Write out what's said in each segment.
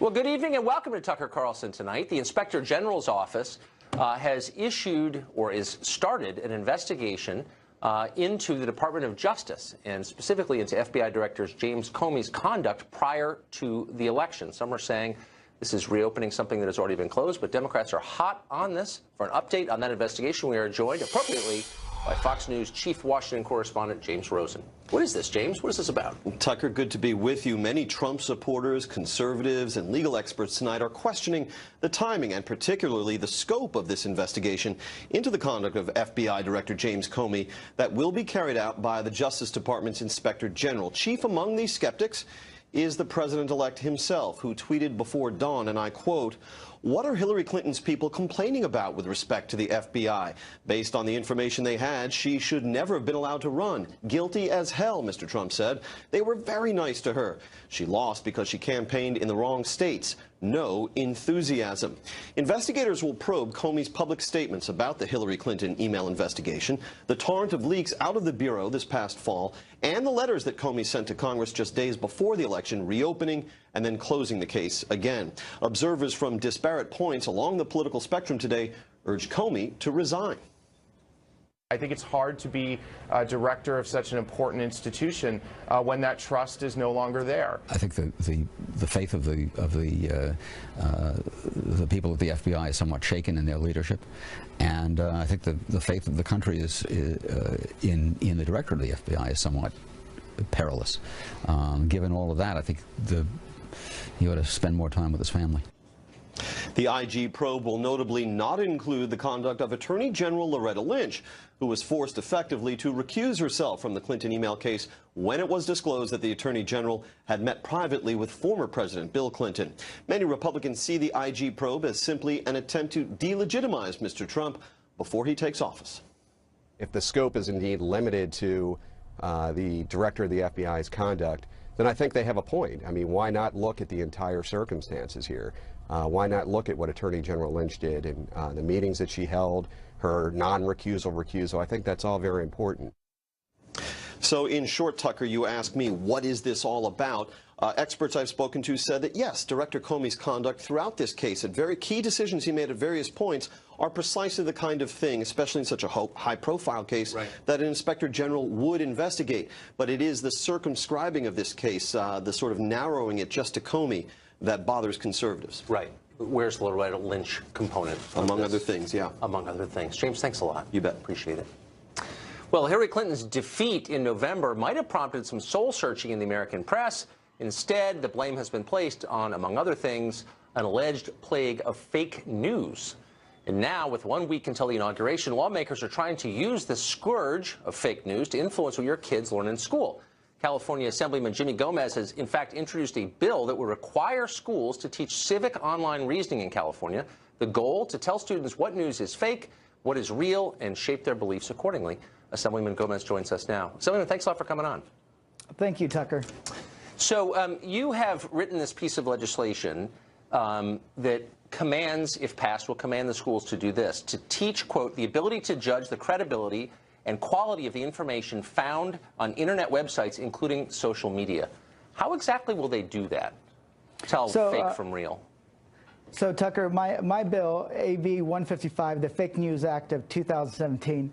Well, good evening and welcome to Tucker Carlson tonight. The Inspector General's office has issued or is started an investigation into the Department of Justice and specifically into FBI Director James Comey's conduct prior to the election. Some are saying this is reopening something that has already been closed, but Democrats are hot on this. For an update on that investigation, we are joined appropriately by Fox News Chief Washington Correspondent James Rosen. What is this, James? What is this about? Tucker, good to be with you. Many Trump supporters, conservatives, and legal experts tonight are questioning the timing and particularly the scope of this investigation into the conduct of FBI Director James Comey that will be carried out by the Justice Department's Inspector General. Chief among these skeptics is the president-elect himself, who tweeted before dawn, and I quote, "What are Hillary Clinton's people complaining about with respect to the FBI? Based on the information they had, she should never have been allowed to run. Guilty as hell," Mr. Trump said. "They were very nice to her. She lost because she campaigned in the wrong states. No enthusiasm." Investigators will probe Comey's public statements about the Hillary Clinton email investigation, the torrent of leaks out of the Bureau this past fall, and the letters that Comey sent to Congress just days before the election, reopening and then closing the case again. Observers from disparate points along the political spectrum today urge Comey to resign. I think it's hard to be a director of such an important institution when that trust is no longer there. I think the faith of the people at the FBI is somewhat shaken in their leadership, and I think the faith of the country is in the director of the FBI is somewhat perilous. Given all of that, I think he ought to spend more time with his family. The IG probe will notably not include the conduct of Attorney General Loretta Lynch, who was forced effectively to recuse herself from the Clinton email case when it was disclosed that the Attorney General had met privately with former President Bill Clinton. Many Republicans see the IG probe as simply an attempt to delegitimize Mr. Trump before he takes office. If the scope is indeed limited to the director of the FBI's conduct, then I think they have a point. I mean, why not look at the entire circumstances here? Why not look at what Attorney General Lynch did and the meetings that she held, her recusal? I think that's all very important. So in short, Tucker, you ask me, what is this all about? Experts I've spoken to said that, yes, Director Comey's conduct throughout this case and very key decisions he made at various points are precisely the kind of thing, especially in such a high-profile case, right, that an Inspector General would investigate. But it is the circumscribing of this case, the sort of narrowing it just to Comey, that bothers conservatives. Right. Where's the Loretta Lynch component? Among other things, yeah. Among other things. James, thanks a lot. You bet. Appreciate it. Well, Hillary Clinton's defeat in November might have prompted some soul-searching in the American press. Instead, the blame has been placed on, among other things, an alleged plague of fake news. And now, with 1 week until the inauguration, lawmakers are trying to use the scourge of fake news to influence what your kids learn in school. California Assemblyman Jimmy Gomez has, in fact, introduced a bill that would require schools to teach civic online reasoning in California. The goal, to tell students what news is fake, what is real, and shape their beliefs accordingly. Assemblyman Gomez joins us now. Assemblyman, thanks a lot for coming on. Thank you, Tucker. So you have written this piece of legislation that commands, if passed, will command the schools to do this, to teach, quote, the ability to judge the credibility and quality of the information found on internet websites, including social media. How exactly will they do that? Tell fake from real. So, Tucker, my bill, AB 155, the Fake News Act of 2017,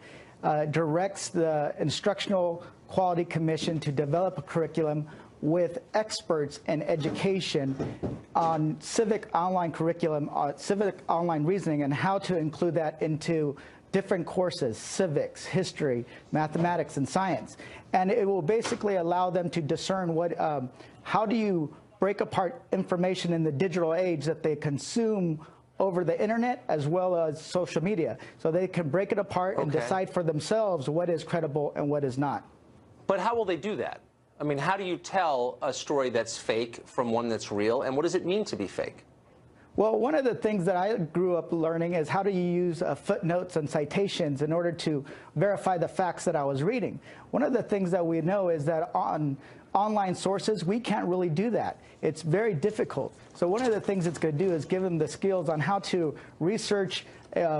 directs the Instructional Quality Commission to develop a curriculum with experts in education on civic online curriculum, civic online reasoning, and how to include that into different courses: civics, history, mathematics, and science. And it will basically allow them to discern how do you break apart information in the digital age that they consume over the internet as well as social media, so they can break it apart and decide for themselves what is credible and what is not. But how will they do that? I mean, how do you tell a story that's fake from one that's real, and what does it mean to be fake? Well, one of the things that I grew up learning is how do you use footnotes and citations in order to verify the facts that I was reading. One of the things that we know is that on online sources, we can't really do that. It's very difficult. So one of the things it's going to do is give them the skills on how to research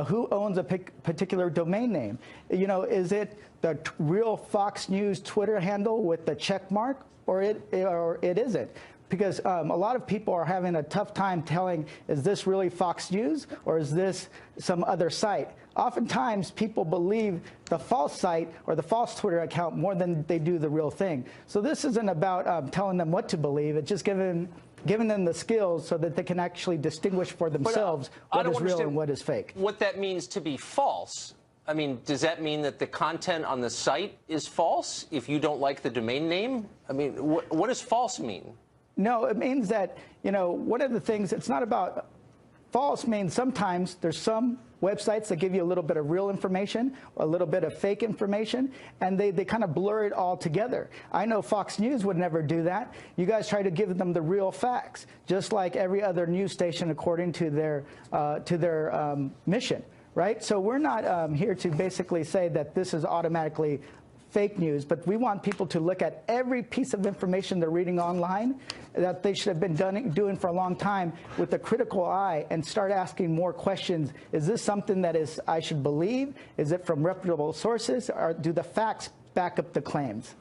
who owns a particular domain name. You know, is it the real Fox News Twitter handle with the check mark, or it isn't? because a lot of people are having a tough time telling, is this really Fox News or is this some other site? Oftentimes, people believe the false site or the false Twitter account more than they do the real thing. So this isn't about telling them what to believe. It's just giving them the skills so that they can actually distinguish for themselves what is real and what is fake. What that means to be false. I mean, does that mean that the content on the site is false if you don't like the domain name? I mean, what does false mean? No, it means that, you know, one of the things, it's not about false means sometimes there's some websites that give you a little bit of real information, a little bit of fake information, and they kind of blur it all together. I know Fox News would never do that. You guys try to give them the real facts, just like every other news station according to their mission. Right? So we're not here to basically say that this is automatically fake news, but we want people to look at every piece of information they're reading online that they should have been doing for a long time with a critical eye and start asking more questions. Is this something that I should believe? Is it from reputable sources? Or do the facts back up the claims?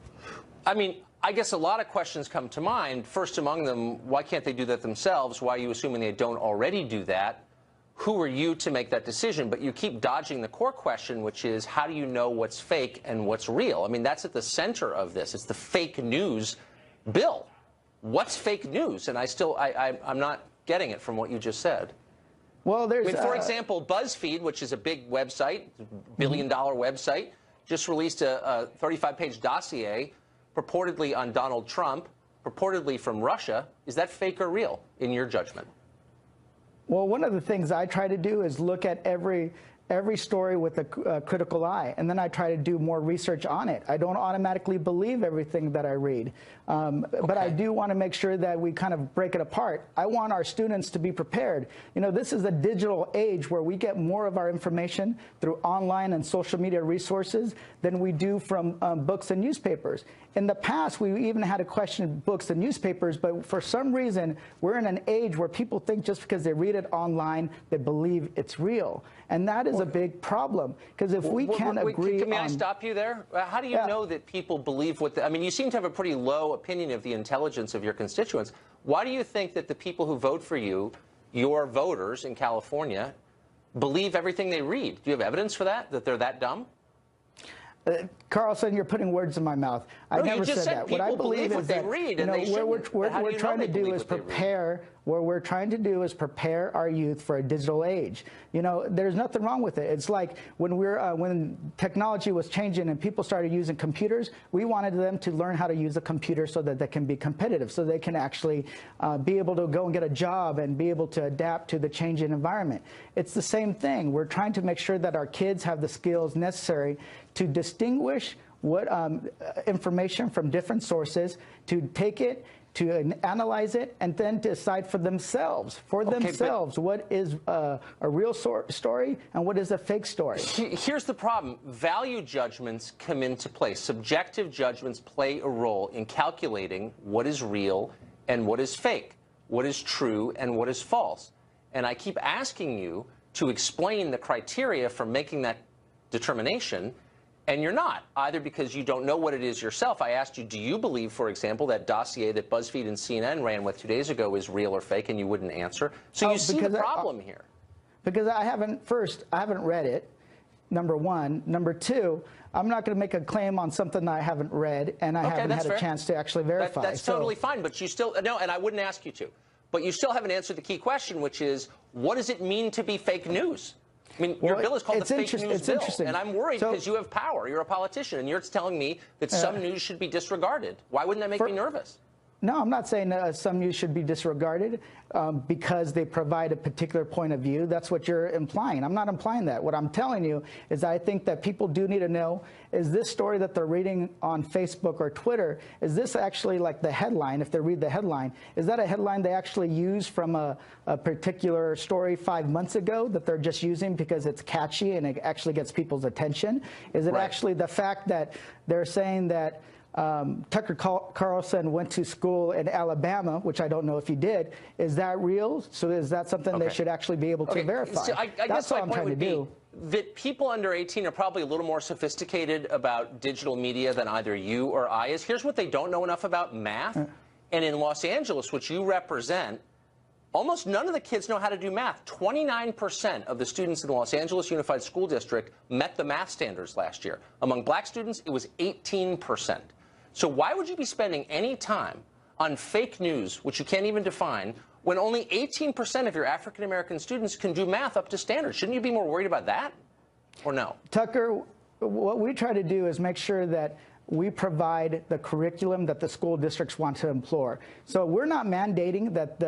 I mean, I guess a lot of questions come to mind. First among them, why can't they do that themselves? Why are you assuming they don't already do that? Who are you to make that decision? But you keep dodging the core question, which is, how do you know what's fake and what's real? I mean, that's at the center of this. It's the fake news bill. What's fake news? And I'm not getting it from what you just said. Well, there's, I mean, for example, BuzzFeed, which is a big website, billion-dollar website, just released a 35-page dossier purportedly on Donald Trump, purportedly from Russia. Is that fake or real, in your judgment? Well, one of the things I try to do is look at every story with a critical eye, and then I try to do more research on it. I don't automatically believe everything that I read, but I do want to make sure that we kind of break it apart. I want our students to be prepared. You know, this is a digital age where we get more of our information through online and social media resources than we do from books and newspapers. In the past, we even had to question books and newspapers, but for some reason, we're in an age where people think just because they read it online, they believe it's real. And that is a big problem, because if we can't agree on... May I stop you there? How do you know that people believe what... I mean, you seem to have a pretty low opinion of the intelligence of your constituents. Why do you think that the people who vote for you, your voters in California, believe everything they read? Do you have evidence for that they're that dumb? Carlson, you're putting words in my mouth. I never said that. What I believe is that what we're trying to do is prepare. What we're trying to do is prepare our youth for a digital age. You know, there's nothing wrong with it. It's like when technology was changing and people started using computers, we wanted them to learn how to use a computer so that they can be competitive, so they can actually be able to go and get a job and be able to adapt to the changing environment. It's the same thing. We're trying to make sure that our kids have the skills necessary to distinguish what information from different sources, to take it, to analyze it, and then decide for themselves, what is a real story and what is a fake story. Here's the problem. Value judgments come into play. Subjective judgments play a role in calculating what is real and what is fake, what is true and what is false. And I keep asking you to explain the criteria for making that determination, and you're not, either because you don't know what it is yourself. I asked you, do you believe, for example, that dossier that BuzzFeed and CNN ran with 2 days ago is real or fake, and you wouldn't answer? So you see the problem here. Because I haven't read it, number one. Number two, I'm not going to make a claim on something that I haven't read, and I haven't had a chance to actually verify. That's totally fine, but you still, no, and I wouldn't ask you to. But you still haven't answered the key question, which is, what does it mean to be fake news? I mean, your bill is called the Fake News Bill, and I'm worried because you have power. You're a politician, and you're telling me that some news should be disregarded. Why wouldn't that make me nervous? No, I'm not saying some news should be disregarded because they provide a particular point of view. That's what you're implying. I'm not implying that. What I'm telling you is I think that people do need to know, is this story that they're reading on Facebook or Twitter, is this actually like the headline, if they read the headline, is that a headline they actually use from a particular story 5 months ago that they're just using because it's catchy and it actually gets people's attention? Is it actually the fact that they're saying that Tucker Carlson went to school in Alabama, which I don't know if he did? Is that real? So is that something they should actually be able to verify? So I guess what I'm trying to do. That people under 18 are probably a little more sophisticated about digital media than either you or I is. Here's what they don't know enough about: math. And in Los Angeles, which you represent, almost none of the kids know how to do math. 29% of the students in the Los Angeles Unified School District met the math standards last year. Among black students, it was 18%. So why would you be spending any time on fake news, which you can't even define, when only 18% of your African-American students can do math up to standards? Shouldn't you be more worried about that, or no? Tucker, what we try to do is make sure that we provide the curriculum that the school districts want to employ. So we're not mandating that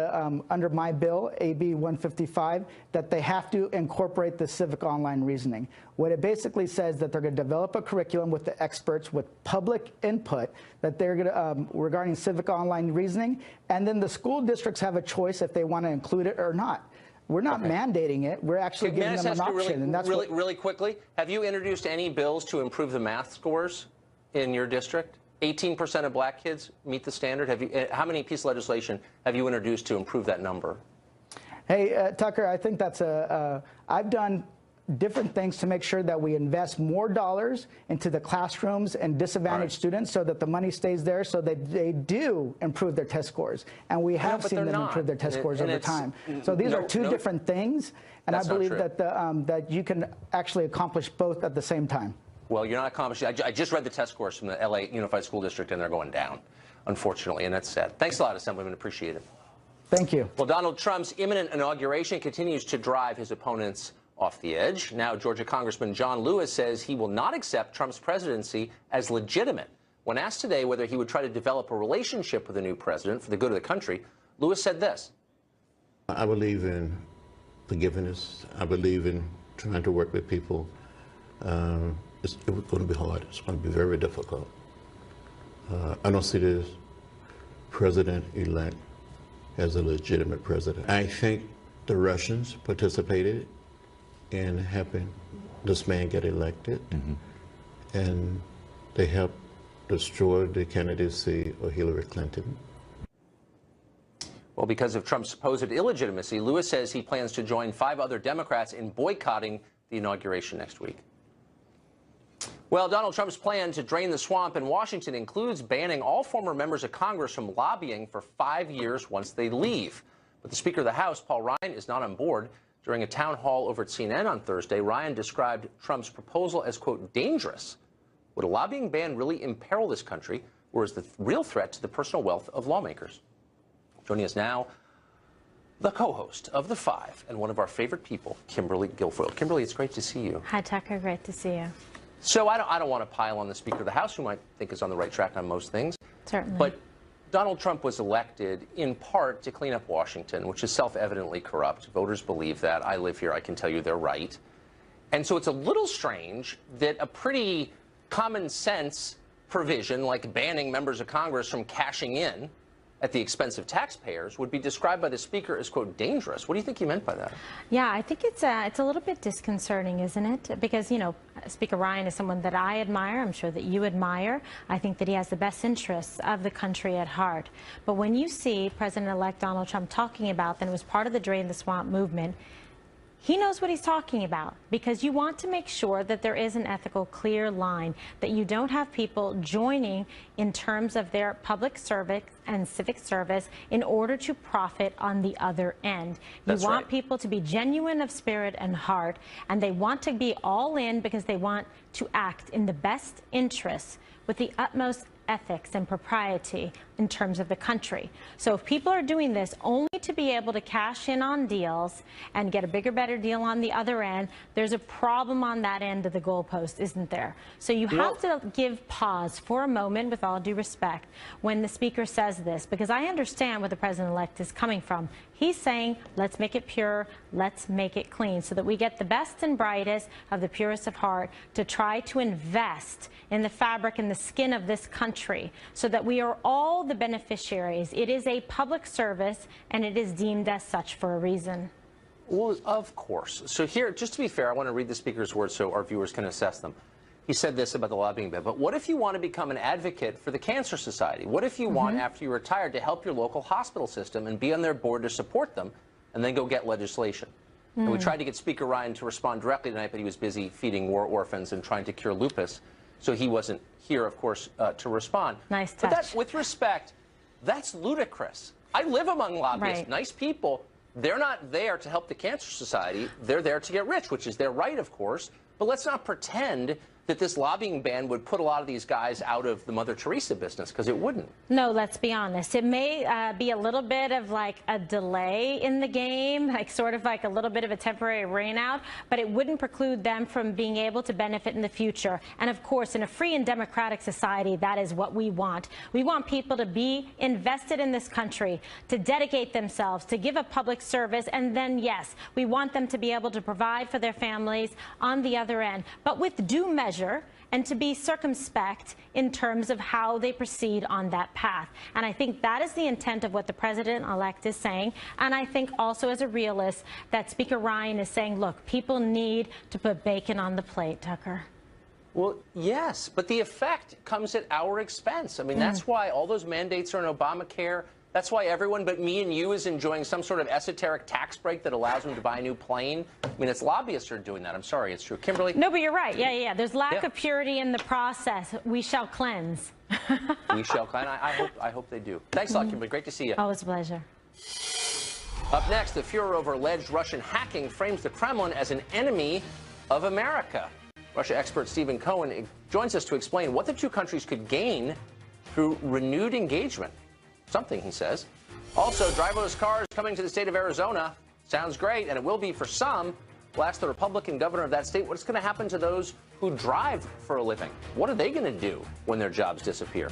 under my bill, AB 155, that they have to incorporate the civic online reasoning. What it basically says that they're going to develop a curriculum with the experts, with public input, that they're going to regarding civic online reasoning, and then the school districts have a choice if they want to include it or not. We're not mandating it. We're actually giving them an option. And that's really quickly, have you introduced any bills to improve the math scores in your district? 18% of black kids meet the standard. How many pieces of legislation have you introduced to improve that number? Hey, Tucker, I think that's I've done different things to make sure that we invest more dollars into the classrooms and disadvantaged students so that the money stays there so that they do improve their test scores. And we have seen them improve their test scores over time. So these are two different things, and I believe that, that you can actually accomplish both at the same time. Well, you're not accomplishing. I just read the test scores from the LA Unified School District, and they're going down, unfortunately, and that's sad. Thanks a lot, Assemblyman. Appreciate it. Thank you. Well, Donald Trump's imminent inauguration continues to drive his opponents off the edge. Now, Georgia Congressman John Lewis says he will not accept Trump's presidency as legitimate. When asked today whether he would try to develop a relationship with the new president for the good of the country, Lewis said this. I believe in forgiveness. I believe in trying to work with people. It's going to be hard. It's going to be very difficult. I don't see this president-elect as a legitimate president. I think the Russians participated in helping this man get elected, and they helped destroy the candidacy of Hillary Clinton. Well, because of Trump's supposed illegitimacy, Lewis says he plans to join 5 other Democrats in boycotting the inauguration next week. Well, Donald Trump's plan to drain the swamp in Washington includes banning all former members of Congress from lobbying for 5 years once they leave. But the Speaker of the House, Paul Ryan, is not on board. During a town hall over at CNN on Thursday, Ryan described Trump's proposal as, quote, dangerous. Would a lobbying ban really imperil this country, or is the real threat to the personal wealth of lawmakers? Joining us now, the co-host of The Five and one of our favorite people, Kimberly Guilfoyle. Kimberly, it's great to see you. Hi, Tucker. Great to see you. So I don't want to pile on the Speaker of the House, who I think is on the right track on most things. Certainly. But Donald Trump was elected in part to clean up Washington, which is self-evidently corrupt. Voters believe that. I live here. I can tell you they're right. And so it's a little strange that a pretty common sense provision like banning members of Congress from cashing in at the expense of taxpayers would be described by the Speaker as, quote, dangerous. What do you think he meant by that? Yeah, I think it's a little bit disconcerting, isn't it? Because, you know, Speaker Ryan is someone that I admire. I'm sure that you admire. I think that he has the best interests of the country at heart. But when you see President-elect Donald Trump talking about that it was part of the Drain the Swamp movement, he knows what he's talking about, because you want to make sure that there is an ethical, clear line, that you don't have people joining in terms of their public service and civic service in order to profit on the other end. You want people to be genuine of spirit and heart, and they want to be all in because they want to act in the best interests with the utmost ethics and propriety in terms of the country. So if people are doing this only to be able to cash in on deals and get a bigger, better deal on the other end, there's a problem on that end of the goalpost, isn't there? So you have to give pause for a moment, with all due respect, when the Speaker says this, because I understand where the President-elect is coming from. He's saying, let's make it pure, let's make it clean, so that we get the best and brightest of the purest of heart to try to invest in the fabric and the skin of this country so that we are all the beneficiaries. It is a public service, and it is deemed as such for a reason. Well, of course. So here, just to be fair, I want to read the Speaker's words so our viewers can assess them. He said this about the lobbying ban, but what if you want to become an advocate for the Cancer Society? What if you want, after you retire, to help your local hospital system and be on their board to support them, and then go get legislation? And we tried to get Speaker Ryan to respond directly tonight, but he was busy feeding war orphans and trying to cure lupus, so he wasn't here, of course, to respond. Nice touch. But that, with respect, That's ludicrous. I live among lobbyists, Right. nice people. They're not there to help the Cancer Society. They're there to get rich, which is their right, of course. But let's not pretend that this lobbying ban would put a lot of these guys out of the Mother Teresa business, because it wouldn't. No, let's be honest. It may be a little bit of like a delay in the game, like sort of like a little bit of a temporary rain out, but it wouldn't preclude them from being able to benefit in the future. And of course, in a free and democratic society, that is what we want. We want people to be invested in this country, to dedicate themselves, to give a public service, and then, yes, we want them to be able to provide for their families on the other end, but with due measure, and to be circumspect in terms of how they proceed on that path. And I think that is the intent of what the president-elect is saying. And I think also, as a realist, that Speaker Ryan is saying, look, people need to put bacon on the plate, Tucker. Well, yes, but the effect comes at our expense. I mean, that's why all those mandates are in Obamacare. That's why everyone but me and you is enjoying some sort of esoteric tax break that allows them to buy a new plane. I mean, it's lobbyists who are doing that. I'm sorry, it's true. Kimberly? No, but you're right. Yeah. There's lack of purity in the process. We shall cleanse. We shall cleanse. I hope they do. Thanks a lot, Kimberly. Great to see you. Always a pleasure. Up next, the furor over alleged Russian hacking frames the Kremlin as an enemy of America. Russia expert Stephen Cohen joins us to explain what the two countries could gain through renewed engagement. Something, he says. Also, driverless cars coming to the state of Arizona. Sounds great, and it will be for some. We'll ask the Republican governor of that state what's going to happen to those who drive for a living. What are they going to do when their jobs disappear?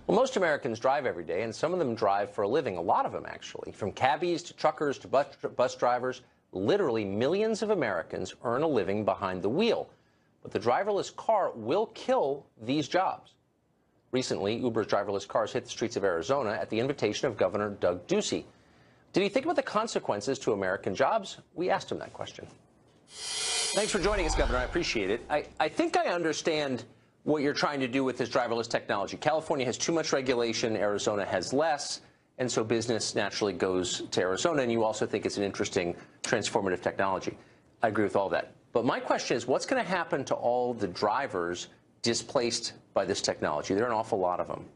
Well, most Americans drive every day, and some of them drive for a living. A lot of them, actually. From cabbies to truckers to bus drivers, literally millions of Americans earn a living behind the wheel. But the driverless car will kill these jobs. Recently, Uber's driverless cars hit the streets of Arizona at the invitation of Governor Doug Ducey. Did he think about the consequences to American jobs? We asked him that question. Thanks for joining us, Governor. I appreciate it. I think I understand what you're trying to do with this driverless technology. California has too much regulation. Arizona has less. And so business naturally goes to Arizona. And you also think it's an interesting, transformative technology. I agree with all that. But my question is, what's going to happen to all the drivers displaced by this technology? There are an awful lot of them.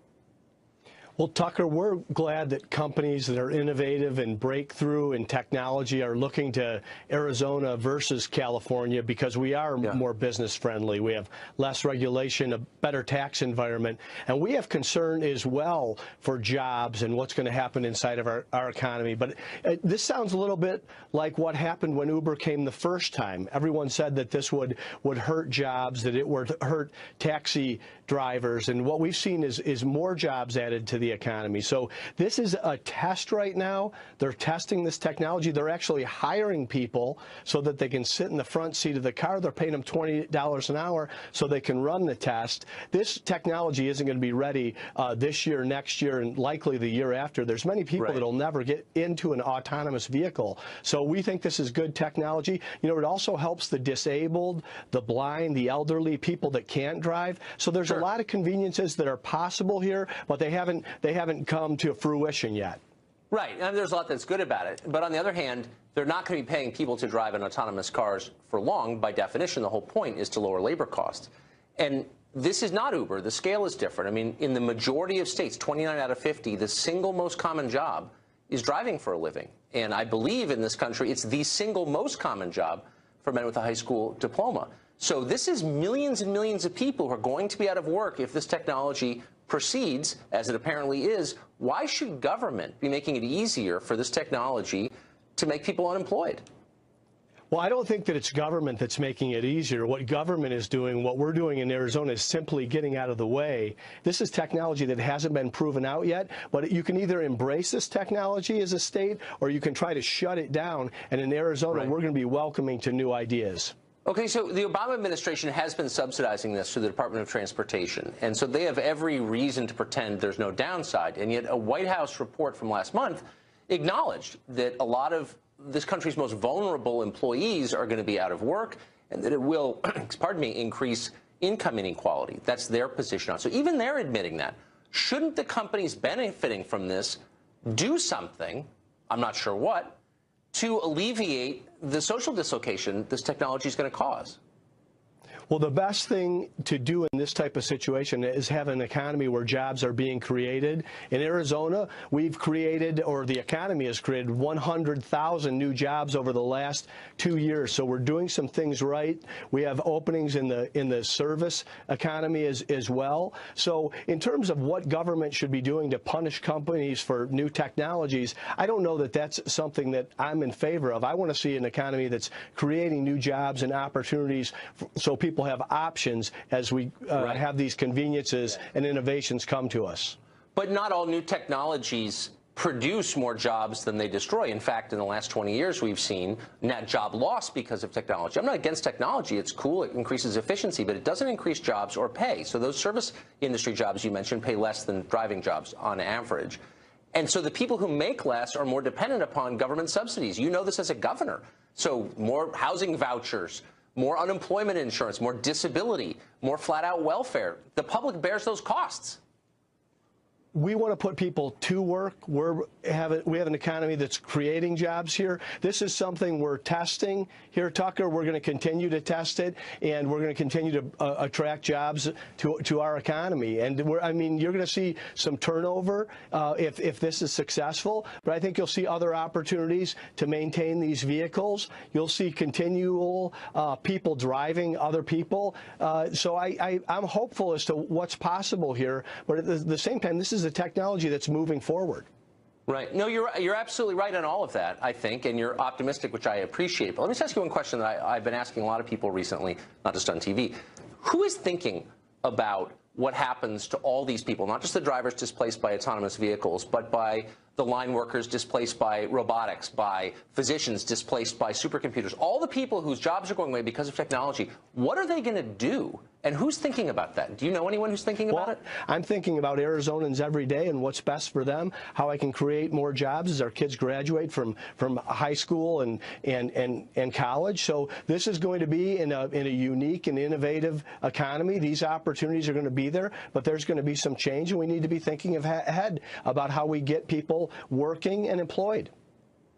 Well, Tucker, we're glad that companies that are innovative and breakthrough in technology are looking to Arizona versus California, because we are more business friendly. We have less regulation, a better tax environment, and we have concern as well for jobs and what's going to happen inside of our economy. But this sounds a little bit like what happened when Uber came the first time. Everyone said that this would hurt jobs, that it would hurt taxi drivers, and what we've seen is more jobs added to the economy. So this is a test right now. They're testing this technology. They're actually hiring people so that they can sit in the front seat of the car. They're paying them $20 an hour so they can run the test. This technology isn't going to be ready this year, next year, and likely the year after. There's many people that'll never get into an autonomous vehicle. So we think this is good technology. You know, it also helps the disabled, the blind, the elderly, people that can't drive. So there's a lot of conveniences that are possible here, but they haven't come to fruition yet. Right, and there's a lot that's good about it. But on the other hand, they're not going to be paying people to drive in autonomous cars for long. By definition, the whole point is to lower labor costs. And this is not Uber. The scale is different. I mean, in the majority of states, 29 out of 50, the single most common job is driving for a living. And I believe in this country, it's the single most common job for men with a high school diploma. So this is millions and millions of people who are going to be out of work if this technology proceeds, as it apparently is. Why should government be making it easier for this technology to make people unemployed? Well, I don't think that it's government that's making it easier. What government is doing, what we're doing in Arizona, is simply getting out of the way. This is technology that hasn't been proven out yet, but you can either embrace this technology as a state, or you can try to shut it down. And in Arizona, we're going to be welcoming to new ideas. Okay, so the Obama administration has been subsidizing this through the Department of Transportation, and so they have every reason to pretend there's no downside. And yet a White House report from last month acknowledged that a lot of this country's most vulnerable employees are going to be out of work, and that it will, pardon me, increase income inequality. That's their position on it. So even they're admitting that. Shouldn't the companies benefiting from this do something, I'm not sure what, to alleviate the social dislocation this technology is going to cause? Well, the best thing to do in this type of situation is have an economy where jobs are being created. In Arizona, we've created, or the economy has created, 100,000 new jobs over the last 2 years. So we're doing some things right. We have openings in the service economy as well. So in terms of what government should be doing to punish companies for new technologies, I don't know that that's something that I'm in favor of. I want to see an economy that's creating new jobs and opportunities so people have options as we have these conveniences and innovations come to us. But not all new technologies produce more jobs than they destroy. In fact, in the last 20 years, we've seen net job loss because of technology. I'm not against technology. It's cool. It increases efficiency, but it doesn't increase jobs or pay. So those service industry jobs you mentioned pay less than driving jobs on average. And so the people who make less are more dependent upon government subsidies. You know this as a governor. So more housing vouchers, more unemployment insurance, more disability, more flat-out welfare. The public bears those costs. We want to put people to work. We have an economy that's creating jobs here. This is something we're testing here, Tucker. We're going to continue to test it, and we're going to continue to attract jobs to our economy. And I mean, you're going to see some turnover if this is successful, but I think you'll see other opportunities to maintain these vehicles. You'll see continual people driving other people. So I'm hopeful as to what's possible here, but at the same time, this is a technology that's moving forward. Right. No, you're absolutely right on all of that, I think, and you're optimistic, which I appreciate. But let me just ask you one question that I've been asking a lot of people recently, not just on TV. Who is thinking about what happens to all these people, not just the drivers displaced by autonomous vehicles, but by the line workers displaced by robotics, by physicians displaced by supercomputers, all the people whose jobs are going away because of technology? What are they going to do? And who's thinking about that? Do you know anyone who's thinking about it? I'm thinking about Arizonans every day and what's best for them, how I can create more jobs as our kids graduate from high school and college. So this is going to be in a unique and innovative economy. These opportunities are going to be there, but there's going to be some change, and we need to be thinking ahead about how we get people working and employed.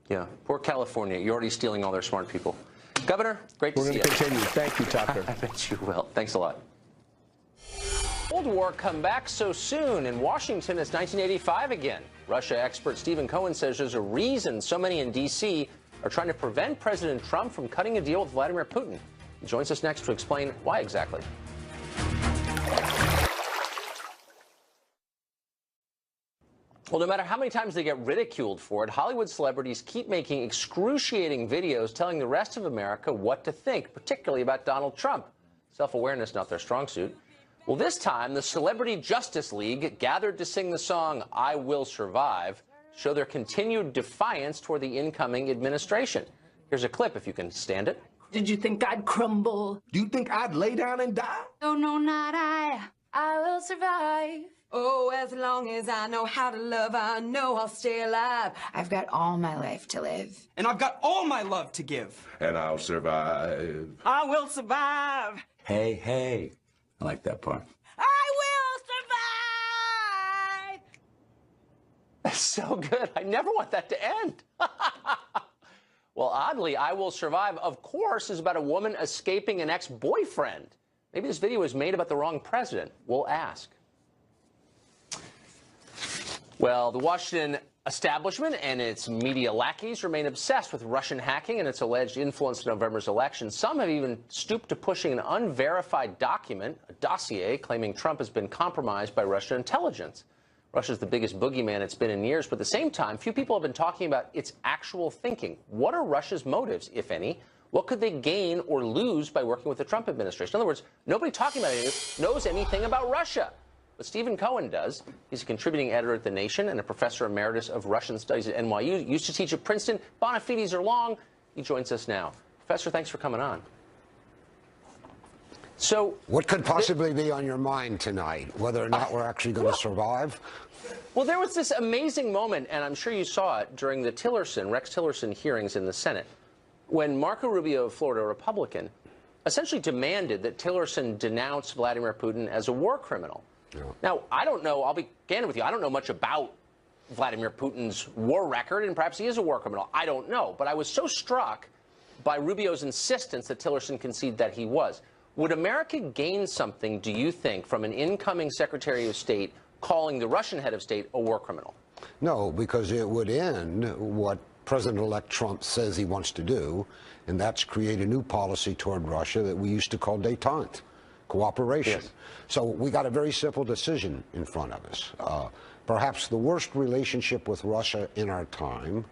Yeah, poor California. You're already stealing all their smart people. Governor, great to see you. We're going to continue. Thank you, Tucker. I bet you will. Thanks a lot. Cold War come back so soon. In Washington, it's 1985 again. Russia expert Stephen Cohen says there's a reason so many in D.C. are trying to prevent President Trump from cutting a deal with Vladimir Putin. He joins us next to explain why exactly. Well, no matter how many times they get ridiculed for it, Hollywood celebrities keep making excruciating videos telling the rest of America what to think, particularly about Donald Trump. Self-awareness, not their strong suit. Well, this time, the Celebrity Justice League gathered to sing the song "I Will Survive," to show their continued defiance toward the incoming administration. Here's a clip, if you can stand it. Did you think I'd crumble? Do you think I'd lay down and die? Oh, no, not I. I will survive. Oh, as long as I know how to love, I know I'll stay alive. I've got all my life to live. And I've got all my love to give. And I'll survive. I will survive. Hey, hey. I like that part. I will survive! That's so good. I never want that to end. Well, oddly, "I Will Survive," of course, is about a woman escaping an ex-boyfriend. Maybe this video was made about the wrong president. We'll ask. Well, the Washington establishment and its media lackeys remain obsessed with Russian hacking and its alleged influence in November's election. Some have even stooped to pushing an unverified document, a dossier, claiming Trump has been compromised by Russian intelligence. Russia's the biggest boogeyman it's been in years, but at the same time, few people have been talking about its actual thinking. What are Russia's motives, if any? What could they gain or lose by working with the Trump administration? In other words, nobody talking about it knows anything about Russia. But Stephen Cohen does. He's a contributing editor at The Nation and a professor emeritus of Russian studies at NYU. Used to teach at Princeton. Bona fides are long. He joins us now. Professor, thanks for coming on. So, what could possibly be on your mind tonight? Whether or not we're actually going to survive? Well, there was this amazing moment, and I'm sure you saw it during the Rex Tillerson hearings in the Senate, when Marco Rubio of Florida, a Republican, essentially demanded that Tillerson denounce Vladimir Putin as a war criminal. Yeah. Now, I don't know, I'll be candid with you, I don't know much about Vladimir Putin's war record, and perhaps he is a war criminal. I don't know. But I was so struck by Rubio's insistence that Tillerson concede that he was. Would America gain something, do you think, from an incoming Secretary of State calling the Russian head of state a war criminal? No, because it would end what President-elect Trump says he wants to do, and that's create a new policy toward Russia that we used to call détente, cooperation. Yes. So we got a very simple decision in front of us. Perhaps the worst relationship with Russia in our time,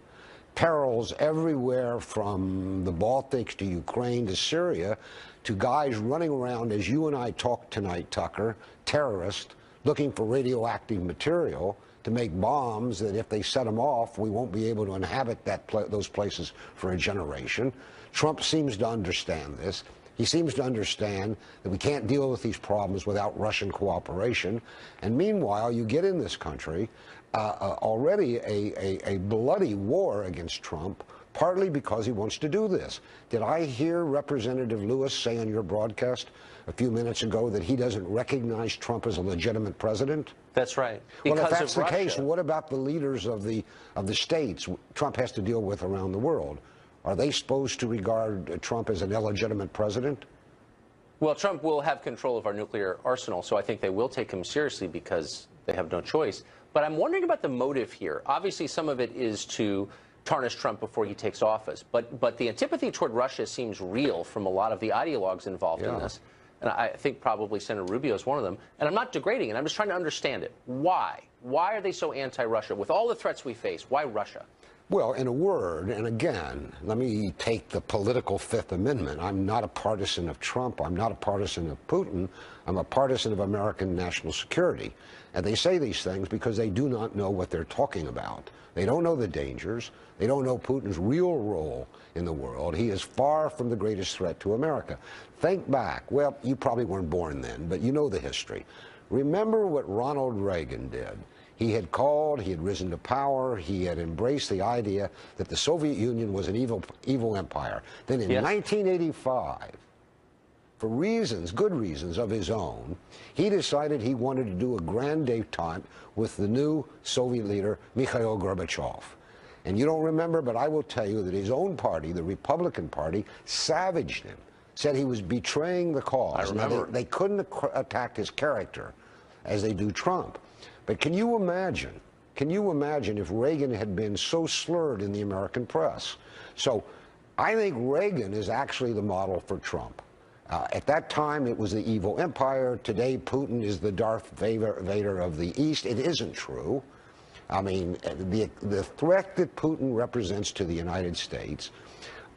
perils everywhere from the Baltics to Ukraine to Syria, to guys running around, as you and I talked tonight, Tucker, terrorists, looking for radioactive material to make bombs that if they set them off, we won't be able to inhabit those places for a generation. Trump seems to understand this. He seems to understand that we can't deal with these problems without Russian cooperation. And meanwhile, you get in this country already a bloody war against Trump, partly because he wants to do this. Did I hear Representative Lewis say on your broadcast a few minutes ago that he doesn't recognize Trump as a legitimate president? That's right. Well, Because if that's of the case, Russia. what about the leaders of the states Trump has to deal with around the world? Are they supposed to regard Trump as an illegitimate president? Well, Trump will have control of our nuclear arsenal, so I think they will take him seriously because they have no choice. But I'm wondering about the motive here. Obviously, some of it is to tarnish Trump before he takes office. But the antipathy toward Russia seems real from a lot of the ideologues involved in this. And I think probably Senator Rubio is one of them. And I'm not degrading it. I'm just trying to understand it. Why? Why are they so anti-Russia? With all the threats we face, why Russia? Well, in a word, and again, let me take the political Fifth Amendment. I'm not a partisan of Trump. I'm not a partisan of Putin. I'm a partisan of American national security. And they say these things because they do not know what they're talking about. They don't know the dangers. They don't know Putin's real role in the world. He is far from the greatest threat to America. Think back. Well, you probably weren't born then, but you know the history. Remember what Ronald Reagan did. He had called, he had risen to power, he had embraced the idea that the Soviet Union was an evil empire. Then in 1985, for reasons, good reasons of his own, he decided he wanted to do a grand détente with the new Soviet leader, Mikhail Gorbachev. And you don't remember, but I will tell you that his own party, the Republican Party, savaged him, said he was betraying the cause. I remember. Now, they couldn't attack his character as they do Trump. But can you imagine if Reagan had been so slurred in the American press? So I think Reagan is actually the model for Trump. At that time, it was the evil empire. Today, Putin is the Darth Vader of the East. It isn't true. I mean, the threat that Putin represents to the United States,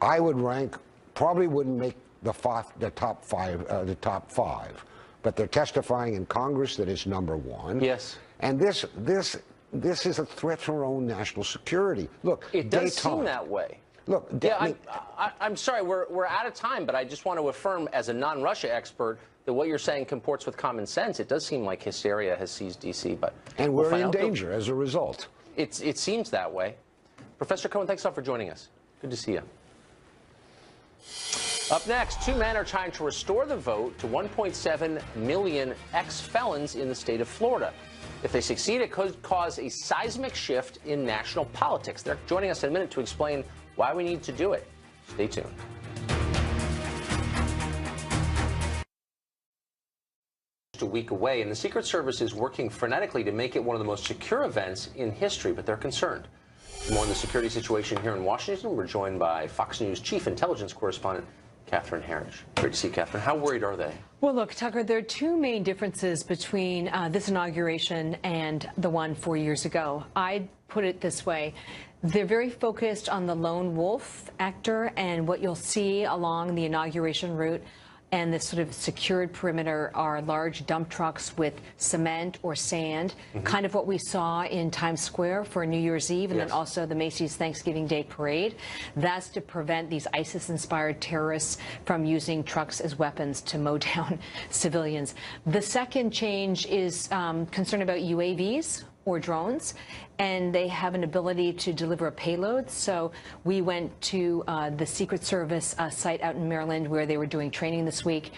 I would rank, probably wouldn't make the top five, but they're testifying in Congress that it's number one. Yes. And this is a threat to our own national security. Look, it does seem that way. Look, yeah, I'm sorry, we're out of time, but I just want to affirm as a non-Russia expert that what you're saying comports with common sense. It does seem like hysteria has seized D.C., but and we're in danger as a result. It seems that way. Professor Cohen, thanks a lot for joining us. Good to see you. Up next, two men are trying to restore the vote to 1.7 million ex-felons in the state of Florida. If they succeed, it could cause a seismic shift in national politics. They're joining us in a minute to explain why we need to do it. Stay tuned. A week away, and the Secret Service is working frenetically to make it one of the most secure events in history, but they're concerned. For more on the security situation here in Washington, we're joined by Fox News Chief Intelligence Correspondent Catherine Herridge. Great to see you, Catherine. How worried are they? Well, look, Tucker, there are two main differences between this inauguration and the one 4 years ago. I'd put it this way. They're very focused on the lone wolf actor, and what you'll see along the inauguration route and this sort of secured perimeter are large dump trucks with cement or sand, kind of what we saw in Times Square for New Year's Eve, and then also the Macy's Thanksgiving Day Parade. That's to prevent these ISIS-inspired terrorists from using trucks as weapons to mow down civilians. The second change is concern about UAVs or drones, and they have an ability to deliver a payload. So we went to the Secret Service site out in Maryland where they were doing training this week.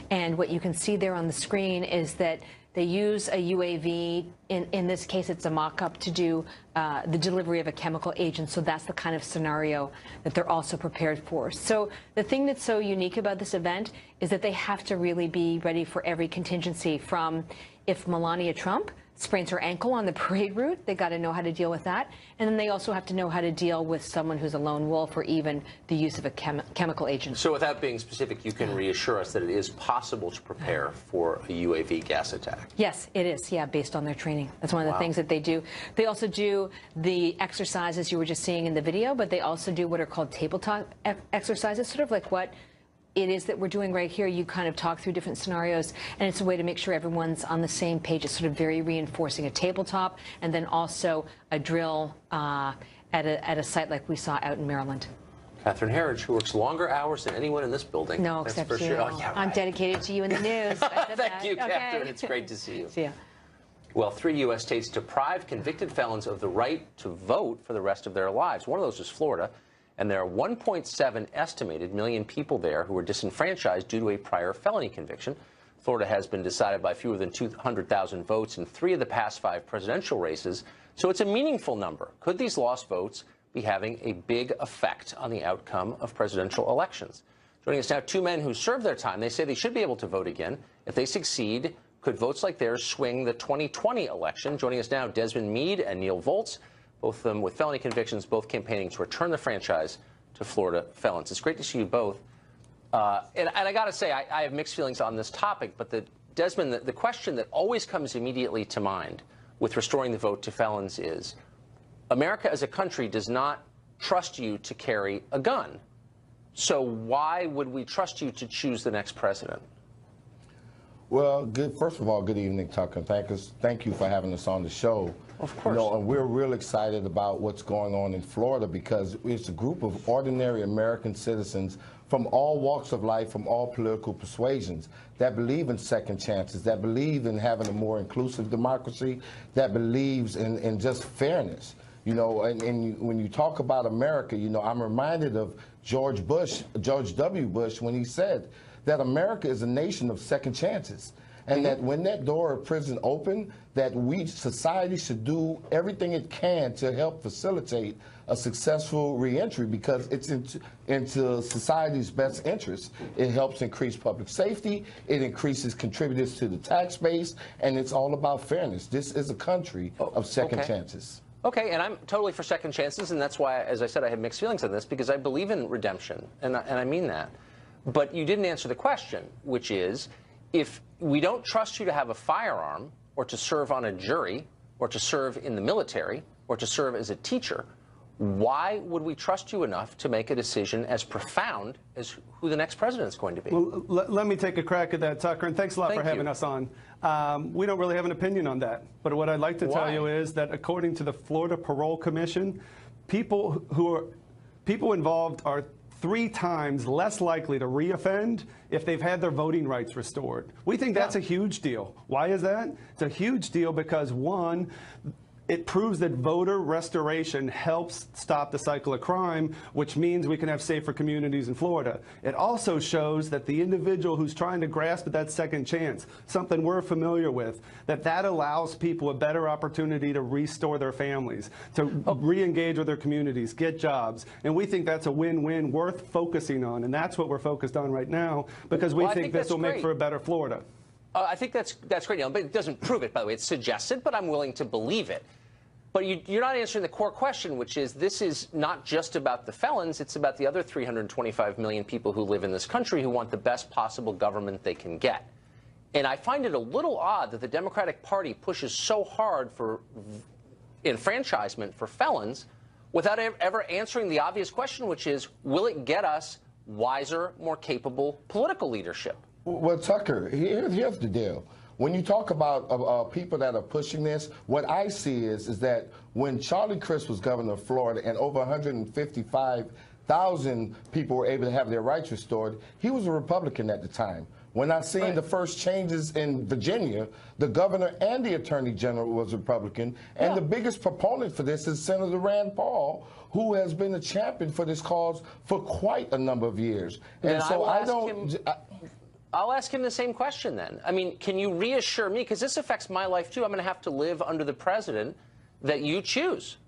And what you can see there on the screen is that They use a UAV. In this case, it's a mock-up to do the delivery of a chemical agent. So that's the kind of scenario that they're also prepared for. So the thing that's so unique about this event is that they have to really be ready for every contingency, from if Melania Trump sprains her ankle on the parade route, they got to know how to deal with that. And then they also have to know how to deal with someone who's a lone wolf, or even the use of a chemical agent. So without being specific, you can reassure us that it is possible to prepare for a UAV gas attack? Yes, it is, yeah, based on their training. That's one of the things that they do. They also do the exercises you were just seeing in the video, but they also do what are called tabletop exercises, sort of like what it is that we're doing right here. You kind of talk through different scenarios, and it's a way to make sure everyone's on the same page. It's sort of very reinforcing, a tabletop, and then also a drill at a site like we saw out in Maryland. Catherine Herridge, who works longer hours than anyone in this building. No, except for you. Sure. Oh, yeah, I'm dedicated to you in the news. Thank you, Catherine. It's great to see you. See ya. Well, 3 U.S. states deprive convicted felons of the right to vote for the rest of their lives. One of those is Florida. And there are 1.7 estimated million people there who were disenfranchised due to a prior felony conviction. Florida has been decided by fewer than 200,000 votes in 3 of the past 5 presidential races, so it's a meaningful number. Could these lost votes be having a big effect on the outcome of presidential elections? Joining us now, 2 men who served their time. They say they should be able to vote again. If they succeed, could votes like theirs swing the 2020 election? Joining us now, Desmond Meade and Neil Volz, both of them with felony convictions, both campaigning to return the franchise to Florida felons. It's great to see you both. And I got to say, I have mixed feelings on this topic, but Desmond, the question that always comes immediately to mind with restoring the vote to felons is, America as a country does not trust you to carry a gun. So why would we trust you to choose the next president? Well, first of all, good evening, Tucker. Thank you for having us on the show. Of course. And we're real excited about what's going on in Florida, because it's a group of ordinary American citizens from all walks of life, from all political persuasions, that believe in second chances, that believe in having a more inclusive democracy, that believes in just fairness. And when you talk about America, I'm reminded of George W. Bush, when he said that America is a nation of second chances. And that when that door of prison opened, that society should do everything it can to help facilitate a successful reentry, because it's into society's best interest. It helps increase public safety, it increases contributors to the tax base, and it's all about fairness. This is a country of second chances. Okay, and I'm totally for second chances, and that's why, as I said, I have mixed feelings on this, because I believe in redemption, and I mean that. But you didn't answer the question, which is, if we don't trust you to have a firearm, or to serve on a jury, or to serve in the military, or to serve as a teacher, why would we trust you enough to make a decision as profound as who the next president is going to be? Well, let me take a crack at that, Tucker, and thanks a lot for having us on. We don't really have an opinion on that, but what I'd like to tell you is that according to the Florida Parole Commission, people involved are 3 times less likely to reoffend if they've had their voting rights restored. We think that's a huge deal. Why is that? It's a huge deal because, one, it proves that voter restoration helps stop the cycle of crime, which means we can have safer communities in Florida. It also shows that the individual who's trying to grasp at that second chance, something we're familiar with, that allows people a better opportunity to restore their families, to re-engage with their communities, get jobs. And we think that's a win-win worth focusing on. And that's what we're focused on right now, because we think this will make for a better Florida. I think that's great, Neil, but it doesn't prove it, by the way. It suggests it, but I'm willing to believe it. But you're not answering the core question, which is, this is not just about the felons, it's about the other 325 million people who live in this country who want the best possible government they can get. And I find it a little odd that the Democratic Party pushes so hard for enfranchisement for felons without ever answering the obvious question, which is, will it get us wiser, more capable political leadership? Well, Tucker, here's the deal. When you talk about people that are pushing this, what I see is that when Charlie Crist was governor of Florida and over 155,000 people were able to have their rights restored, he was a Republican at the time. When I seen the first changes in Virginia, the governor and the attorney general was Republican, and the biggest proponent for this is Senator Rand Paul, who has been a champion for this cause for quite a number of years. And so I don't... I'll ask him the same question then. I mean, can you reassure me, because this affects my life too, I'm going to have to live under the president that you choose.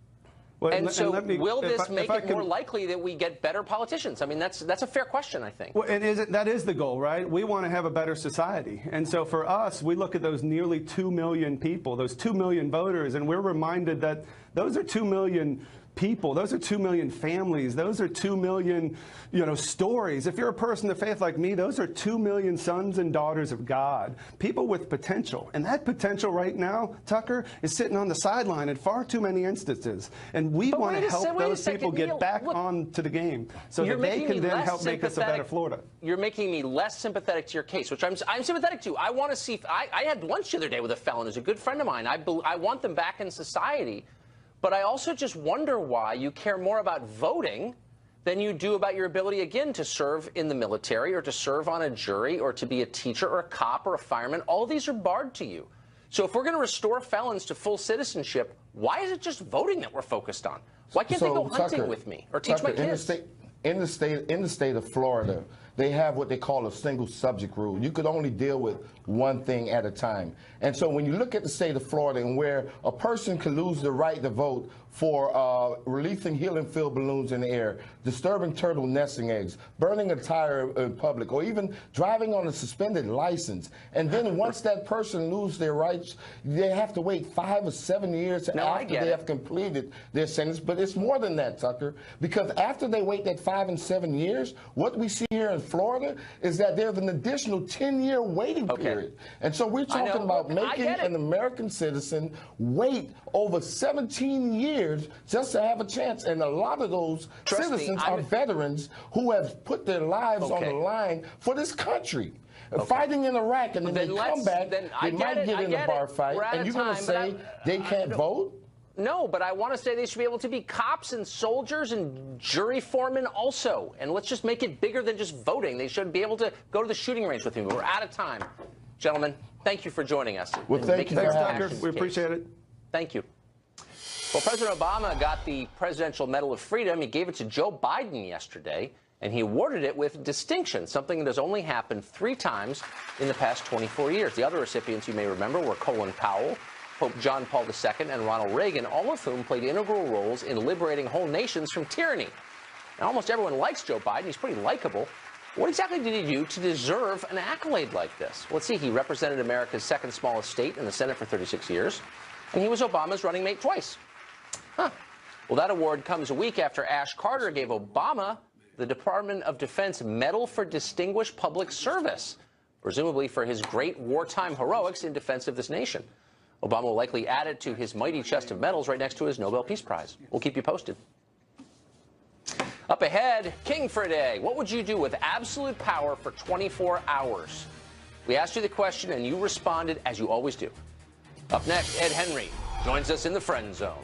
Well, and so will this make it can, more likely that we get better politicians? I mean, that's a fair question, I think. Well, that is the goal, right? We want to have a better society. And so for us, we look at those nearly 2 million people, those 2 million voters, and we're reminded that those are 2 million people. Those are 2 million families. Those are 2 million, stories. If you're a person of faith like me, those are 2 million sons and daughters of God, people with potential. And that potential right now, Tucker, is sitting on the sideline in far too many instances. And we want to help those people get back onto the game so that they can then help make us a better Florida. You're making me less sympathetic to your case, which I'm sympathetic to. I want to see. I had lunch the other day with a felon who's a good friend of mine. I want them back in society. But I also just wonder why you care more about voting than you do about your ability, again, to serve in the military or to serve on a jury or to be a teacher or a cop or a fireman. All of these are barred to you. So if we're going to restore felons to full citizenship, why is it just voting that we're focused on? Why can't they go hunting with me or teach my kids? In the state of Florida, they have what they call a single subject rule. You could only deal with one thing at a time. And so when you look at the state of Florida and where a person can lose the right to vote for releasing helium-filled balloons in the air, disturbing turtle nesting eggs, burning a tire in public, or even driving on a suspended license. And then once that person loses their rights, they have to wait 5 or 7 years after they have completed their sentence. But it's more than that, Tucker, because after they wait that 5 and 7 years, what we see here in Florida is that there's an additional 10-year waiting period. And so we're talking about making an American citizen wait over 17 years just to have a chance. And a lot of those citizens are veterans who have put their lives on the line for this country. Fighting in Iraq, and then they come back, they might get in a bar fight, and you're going to say they can't vote? No, but I want to say they should be able to be cops and soldiers and jury foremen also. And let's just make it bigger than just voting. They should be able to go to the shooting range with me. We're out of time. Gentlemen, thank you for joining us. Well, thank you. Thanks, Tucker. We appreciate it. Thank you. Well, President Obama got the Presidential Medal of Freedom. He gave it to Joe Biden yesterday, and he awarded it with distinction, something that has only happened 3 times in the past 24 years. The other recipients, you may remember, were Colin Powell, Pope John Paul II, and Ronald Reagan, all of whom played integral roles in liberating whole nations from tyranny. Now, almost everyone likes Joe Biden. He's pretty likable. What exactly did he do to deserve an accolade like this? Let's see. He represented America's second smallest state in the Senate for 36 years, and he was Obama's running mate twice. Huh. Well, that award comes a week after Ash Carter gave Obama the Department of Defense Medal for Distinguished Public Service, presumably for his great wartime heroics in defense of this nation. Obama will likely add it to his mighty chest of medals right next to his Nobel Peace Prize. We'll keep you posted. Up ahead, King for a day. What would you do with absolute power for 24 hours? We asked you the question, and you responded as you always do. Up next, Ed Henry joins us in the Friend Zone.